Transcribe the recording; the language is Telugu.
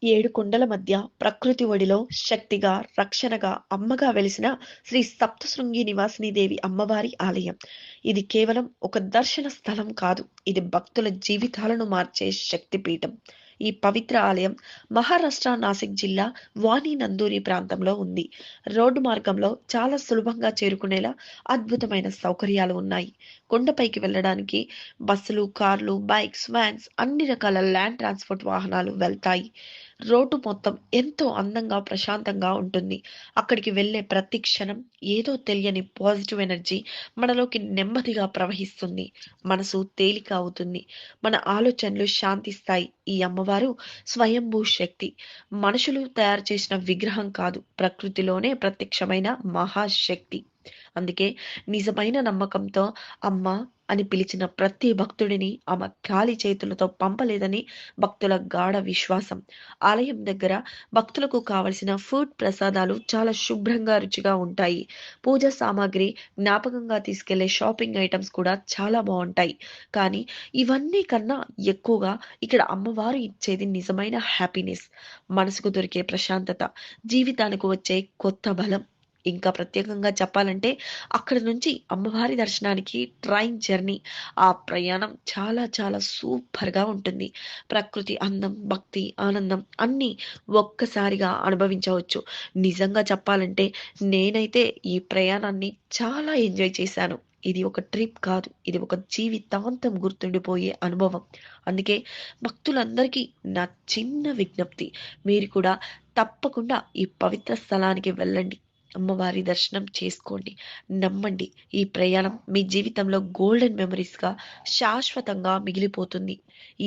ఏడు కొండల మధ్య ప్రకృతి ఒడిలో శక్తిగా, రక్షణగా, అమ్మగా వెలిసిన శ్రీ సప్తశృంగి నివాసిని దేవి అమ్మవారి ఆలయం. ఇది కేవలం ఒక దర్శన స్థలం కాదు. ఇది భక్తుల జీవితాలను మార్చే శక్తిపీఠం. ఈ పవిత్ర ఆలయం మహారాష్ట్ర నాసిక్ జిల్లా వాణి నందూరి ప్రాంతంలో ఉంది. రోడ్డు మార్గంలో చాలా సులభంగా చేరుకునేలా అద్భుతమైన సౌకర్యాలు ఉన్నాయి. కొండపైకి వెళ్ళడానికి బస్సులు, కార్లు, బైక్స్, వ్యాన్స్ అన్ని రకాల ల్యాండ్ ట్రాన్స్పోర్ట్ వాహనాలు వెళ్తాయి. రోడ్డు మొత్తం ఎంతో అందంగా, ప్రశాంతంగా ఉంటుంది. అక్కడికి వెళ్ళే ప్రతి క్షణం ఏదో తెలియని పాజిటివ్ ఎనర్జీ మనలోకి నెమ్మదిగా ప్రవహిస్తుంది. మనసు తేలిక అవుతుంది. మన ఆలోచనలు శాంతిస్తాయి. ఈ అమ్మవారు స్వయంభూ శక్తి. మనుషులు తయారు చేసిన విగ్రహం కాదు. ప్రకృతిలోనే ప్రత్యక్షమైన మహాశక్తి. అందుకే నిజమైన నమ్మకంతో అమ్మ అని పిలిచిన ప్రతి భక్తుడిని ఆమె ఖాళీ చేతులతో పంపలేదని భక్తుల గాఢ విశ్వాసం. ఆలయం దగ్గర భక్తులకు కావలసిన ఫుడ్ ప్రసాదాలు చాలా శుభ్రంగా, రుచిగా ఉంటాయి. పూజ సామాగ్రి, జ్ఞాపకంగా తీసుకెళ్లే షాపింగ్ ఐటమ్స్ కూడా చాలా బావుంటాయి. కానీ ఇవన్నీ కన్నా ఎక్కువగా ఇక్కడ అమ్మవారు ఇచ్చేది నిజమైన హ్యాపీనెస్. మనసుకు దొరికే ప్రశాంతత, జీవితానికి వచ్చే కొత్త బలం. ఇంకా ప్రత్యేకంగా చెప్పాలంటే అక్కడి నుంచి అమ్మవారి దర్శనానికి ట్రైన్ జర్నీ, ఆ ప్రయాణం చాలా చాలా సూపర్‌గా ఉంటుంది. ప్రకృతి అందం, భక్తి, ఆనందం అన్నీ ఒక్కసారిగా అనుభవించవచ్చు. నిజంగా చెప్పాలంటే నేనైతే ఈ ప్రయాణాన్ని చాలా ఎంజాయ్ చేశాను. ఇది ఒక ట్రిప్ కాదు. ఇది ఒక జీవితాంతం గుర్తుండిపోయే అనుభవం. అందుకే భక్తులందరికీ నా చిన్న విజ్ఞప్తి. మీరు కూడా తప్పకుండా ఈ పవిత్ర స్థలానికి వెళ్ళండి. అమ్మవారి దర్శనం చేసుకోండి. నమ్మండి. ఈ ప్రయాణం మీ జీవితంలో గోల్డెన్ మెమోరీస్‌గా శాశ్వతంగా మిగిలిపోతుంది. ఈ